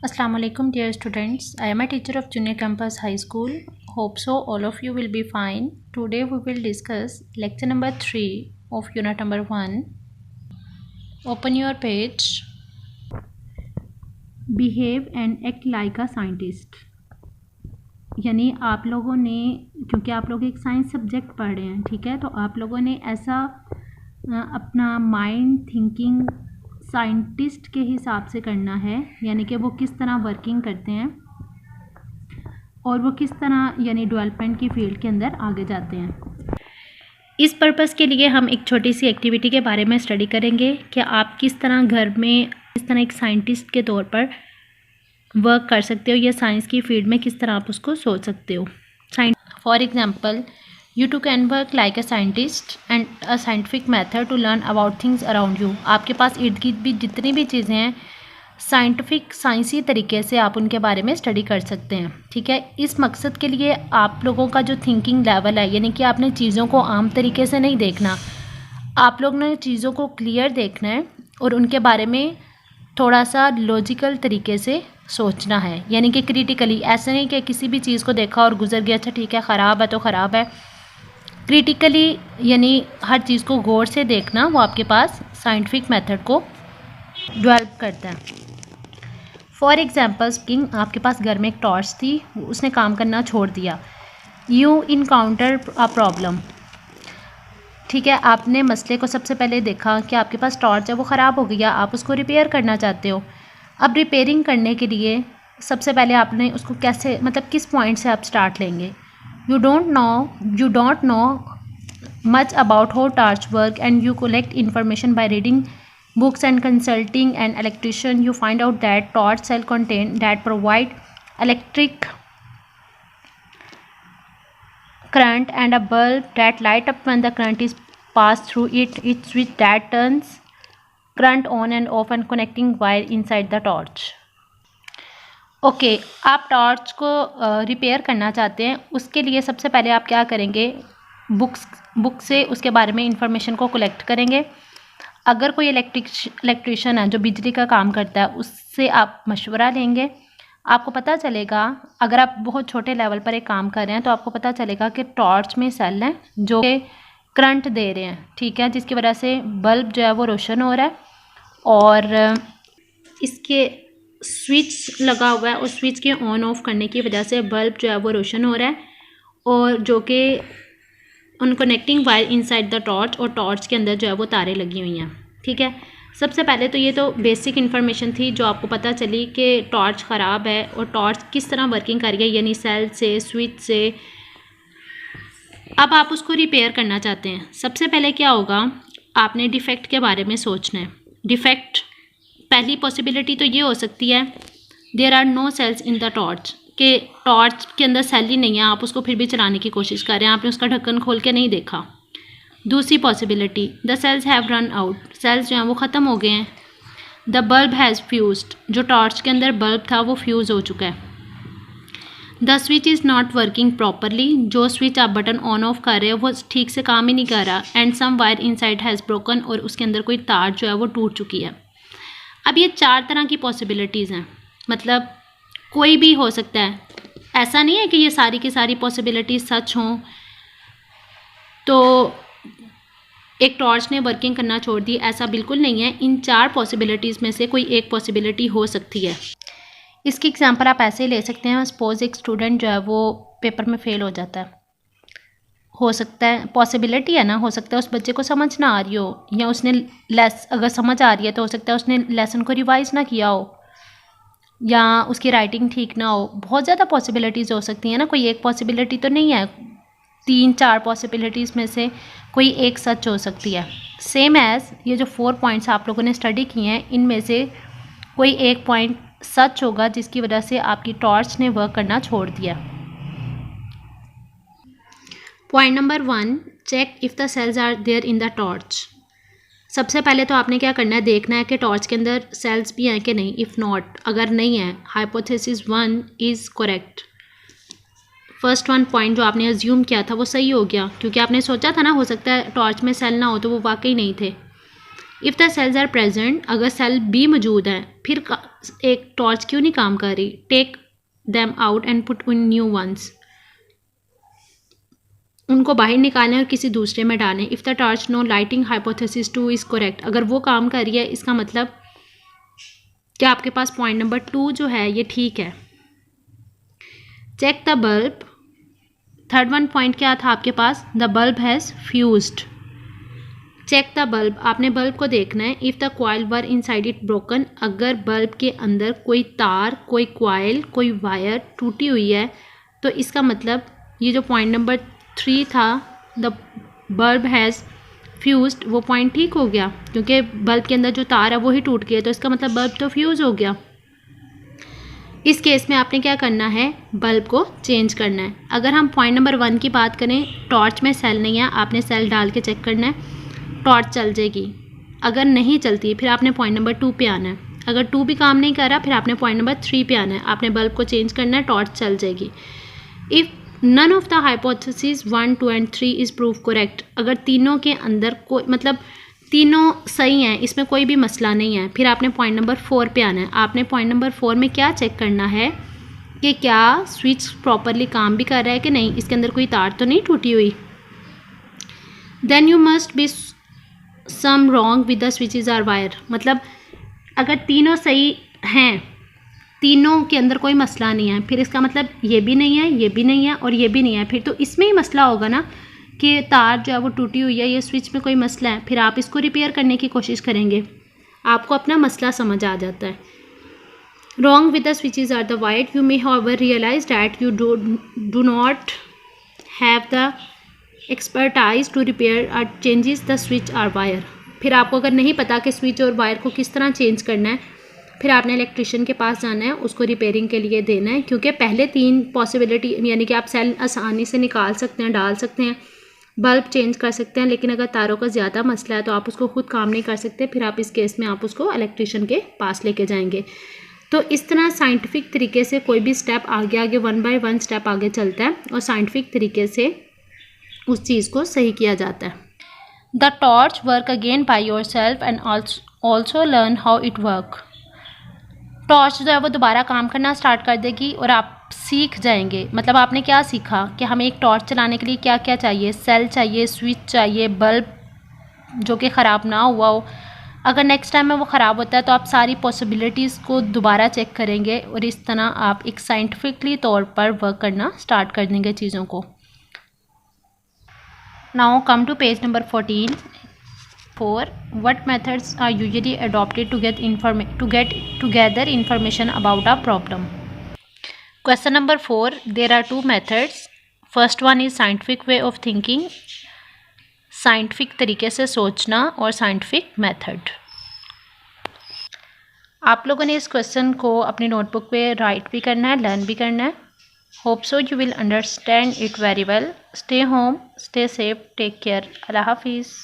Assalamu alaikum dear students. I am a teacher of Junior Campus High School. Hope so all of you will be fine. Today we will discuss lecture number 3 of unit number 1. Open your page. Behave and act like a scientist. यानी आप लोगों ने, क्योंकि आप लोग एक science subject पढ़ रहे हैं, ठीक है, तो आप लोगों ने ऐसा अपना माइंड थिंकिंग साइंटिस्ट के हिसाब से करना है, यानी कि वो किस तरह वर्किंग करते हैं और वो किस तरह यानी डेवलपमेंट की फील्ड के अंदर आगे जाते हैं। इस पर्पस के लिए हम एक छोटी सी एक्टिविटी के बारे में स्टडी करेंगे कि आप किस तरह घर में किस तरह एक साइंटिस्ट के तौर पर वर्क कर सकते हो या साइंस की फील्ड में किस तरह आप उसको सोच सकते हो। For example, You too can work like a scientist and a scientific method to learn about things around you. आपके पास इर्द गिर्द भी जितनी भी चीज़ें हैं साइंटिफिक साइंसी तरीके से आप उनके बारे में स्टडी कर सकते हैं, ठीक है। इस मकसद के लिए आप लोगों का जो थिंकिंग लेवल है, यानी कि आपने चीज़ों को आम तरीके से नहीं देखना, आप लोग ने चीज़ों को क्लियर देखना है और उनके बारे में थोड़ा सा लॉजिकल तरीके से सोचना है, यानी कि क्रिटिकली। ऐसा नहीं कि किसी भी चीज़ को देखा और गुजर गया, अच्छा ठीक है ख़राब है तो ख़राब है। क्रिटिकली यानी हर चीज़ को गौर से देखना, वो आपके पास साइंटिफिक मेथड को डेवलप करता है। फॉर एग्जांपल स्पीकिंग, आपके पास घर में एक टॉर्च थी, उसने काम करना छोड़ दिया। यू इनकाउंटर अ प्रॉब्लम, ठीक है, आपने मसले को सबसे पहले देखा कि आपके पास टॉर्च है वो ख़राब हो गया, आप उसको रिपेयर करना चाहते हो। अब रिपेयरिंग करने के लिए सबसे पहले आपने उसको कैसे, मतलब किस पॉइंट से आप स्टार्ट लेंगे। You don't know much about how torch work and you collect information by reading books and consulting an electrician. You find out that torch cell contain that provide electric current and a bulb that light up when the current is passed through it. It's switch that turns current on and off and connecting wire inside the torch. Okay, आप torch को repair करना चाहते हैं, उसके लिए सबसे पहले आप क्या करेंगे, बुक से उसके बारे में इंफॉर्मेशन को कलेक्ट करेंगे। अगर कोई इलेक्ट्रिशियन है जो बिजली का काम करता है, उससे आप मशवरा लेंगे। आपको पता चलेगा, अगर आप बहुत छोटे लेवल पर एक काम कर रहे हैं तो आपको पता चलेगा कि टॉर्च में सेल हैं जो करंट दे रहे हैं, ठीक है, जिसकी वजह से बल्ब जो है वो रोशन हो रहा है और इसके स्विच लगा हुआ है और स्विच के ऑन ऑफ करने की वजह से बल्ब जो है वो रोशन हो रहा है और जो कि उन connecting wire inside the torch, और टॉर्च के अंदर जो है वो तारें लगी हुई हैं, ठीक है। सबसे पहले तो ये तो बेसिक इन्फॉर्मेशन थी जो आपको पता चली कि टॉर्च ख़राब है और टॉर्च किस तरह वर्किंग कर रही है, यानी सेल से, स्विच से। अब आप उसको रिपेयर करना चाहते हैं, सबसे पहले क्या होगा, आपने डिफेक्ट के बारे में सोचना है। डिफेक्ट पहली पॉसिबिलिटी तो ये हो सकती है, there are no cells in the torch, कि टॉर्च के अंदर सेल ही नहीं है, आप उसको फिर भी चलाने की कोशिश कर रहे हैं, आपने उसका ढक्कन खोल के नहीं देखा। दूसरी possibility, the cells have run out, cells जो हैं वो ख़त्म हो गए हैं। द बल्ब हैज़ फ्यूज्ड, जो टॉर्च के अंदर बल्ब था वो फ्यूज़ हो चुका है। The switch is not working properly, जो स्विच आप बटन ऑन ऑफ कर रहे हो वो ठीक से काम ही नहीं कर रहा। And some wire inside has broken, और उसके अंदर कोई तार जो है वो टूट चुकी है। अब ये 4 तरह की पॉसिबिलिटीज़ हैं, मतलब कोई भी हो सकता है, ऐसा नहीं है कि ये सारी की सारी पॉसिबिलिटीज़ सच हों। तो एक टॉर्च ने वर्किंग करना छोड़ दी, ऐसा बिल्कुल नहीं है। इन 4 पॉसिबिलिटीज़ में से कोई एक पॉसिबिलिटी हो सकती है। इसकी एग्जांपल आप ऐसे ही ले सकते हैं, सपोज एक स्टूडेंट जो है वो पेपर में फ़ेल हो जाता है, हो सकता है, पॉसिबिलिटी है ना, हो सकता है उस बच्चे को समझ ना आ रही हो, या उसने अगर समझ आ रही है तो हो सकता है उसने लेसन को रिवाइज़ ना किया हो, या उसकी राइटिंग ठीक ना हो। बहुत ज़्यादा पॉसिबिलिटीज़ हो सकती हैं ना, कोई एक पॉसिबिलिटी तो नहीं है। 3-4 पॉसिबिलिटीज़ में से कोई एक सच हो सकती है। सेम एज़ ये जो 4 पॉइंट्स आप लोगों ने स्टडी किए हैं, इनमें से कोई एक पॉइंट सच होगा जिसकी वजह से आपकी टॉर्च ने वर्क करना छोड़ दिया। Point number 1, check if the cells are there in the torch. सबसे पहले तो आपने क्या करना है, देखना है कि टॉर्च के अंदर सेल्स भी हैं कि नहीं। इफ़ नॉट, अगर नहीं है, hypothesis 1 is correct. First 1 point जो आपने अज्यूम किया था वो सही हो गया, क्योंकि आपने सोचा था ना, हो सकता है टॉर्च में सेल ना हो, तो वो वाकई नहीं थे। If the cells are present, अगर सेल बी मौजूद हैं, फिर एक टॉर्च क्यों नहीं काम कर रही? Take them out and put in new ones, उनको बाहर निकालें और किसी दूसरे में डालें। If the torch no lighting hypothesis 2 is correct, अगर वो काम कर रही है इसका मतलब क्या आपके पास पॉइंट नंबर 2 जो है ये ठीक है। Check the bulb, third one point क्या था आपके पास? The bulb has fused. Check the bulb, आपने बल्ब को देखना है। If the coil were inside it broken, अगर बल्ब के अंदर कोई तार, कोई कॉइल, कोई वायर टूटी हुई है तो इसका मतलब ये जो पॉइंट नंबर 3 था, द बल्ब हैज़ फ्यूज्ड, वो पॉइंट ठीक हो गया क्योंकि बल्ब के अंदर जो तार है वो ही टूट गया, तो इसका मतलब बल्ब तो फ्यूज़ हो गया। इस केस में आपने क्या करना है? बल्ब को चेंज करना है। अगर हम पॉइंट नंबर 1 की बात करें, टॉर्च में सेल नहीं है, आपने सेल डाल के चेक करना है, टॉर्च चल जाएगी। अगर नहीं चलती फिर आपने पॉइंट नंबर 2 पे आना है। अगर 2 भी काम नहीं कर रहा फिर आपने पॉइंट नंबर 3 पे आना है, आपने बल्ब को चेंज करना है, टॉर्च चल जाएगी। If none of the hypothesis 1, 2 and 3 is prove correct, अगर तीनों के अंदर कोई मतलब तीनों सही हैं, इसमें कोई भी मसला नहीं है, फिर आपने पॉइंट नंबर 4 पे आना है। आपने पॉइंट नंबर 4 में क्या चेक करना है कि क्या स्विच प्रॉपरली काम भी कर रहा है कि नहीं, इसके अंदर कोई तार तो नहीं टूटी हुई। Then you must be some wrong with the switches or wire, मतलब अगर तीनों सही हैं, तीनों के अंदर कोई मसला नहीं है, फिर इसका मतलब ये भी नहीं है, ये भी नहीं है और ये भी नहीं है, फिर तो इसमें ही मसला होगा ना कि तार जो है वो टूटी हुई है, ये स्विच में कोई मसला है, फिर आप इसको रिपेयर करने की कोशिश करेंगे, आपको अपना मसला समझ आ जाता है। Wrong with the switches or the wired, you may however realise that you do not have the expertise to repair और चेंजेस द स्विच और वायर, फिर आपको अगर नहीं पता कि स्विच और वायर को किस तरह चेंज करना है, फिर आपने इलेक्ट्रिशियन के पास जाना है, उसको रिपेयरिंग के लिए देना है, क्योंकि पहले 3 पॉसिबिलिटी यानी कि आप सेल आसानी से निकाल सकते हैं, डाल सकते हैं, बल्ब चेंज कर सकते हैं, लेकिन अगर तारों का ज़्यादा मसला है तो आप उसको खुद काम नहीं कर सकते, फिर आप इस केस में आप उसको इलेक्ट्रिशियन के पास लेके जाएंगे। तो इस तरह साइंटिफिक तरीके से कोई भी स्टेप आगे आगे 1 बाय 1 स्टेप आगे चलता है और साइंटिफिक तरीके से उस चीज़ को सही किया जाता है। The torch work again by your self and also learn how it work, torch जो है वो दोबारा काम करना स्टार्ट कर देगी और आप सीख जाएंगे। मतलब आपने क्या सीखा कि हमें एक टॉर्च चलाने के लिए क्या क्या चाहिए, सेल चाहिए, स्विच चाहिए, बल्ब जो कि ख़राब ना हुआ हो, अगर नेक्स्ट टाइम में वो ख़राब होता है तो आप सारी पॉसिबिलिटीज़ को दोबारा चेक करेंगे और इस तरह आप एक साइंटिफिकली तौर पर वर्क करना स्टार्ट कर देंगे चीज़ों को। Now come to page number 14. 4. What methods are usually adopted to get gather information about a problem? Question number 4. There are 2 methods. First one is scientific way of thinking, scientific तरीके से सोचना, और scientific method. आप लोगों ने इस question को अपनी नोटबुक पे राइट भी करना है, लर्न भी करना है। Hope so you will understand it very well. Stay home, stay safe, take care. Allah हाफिज़।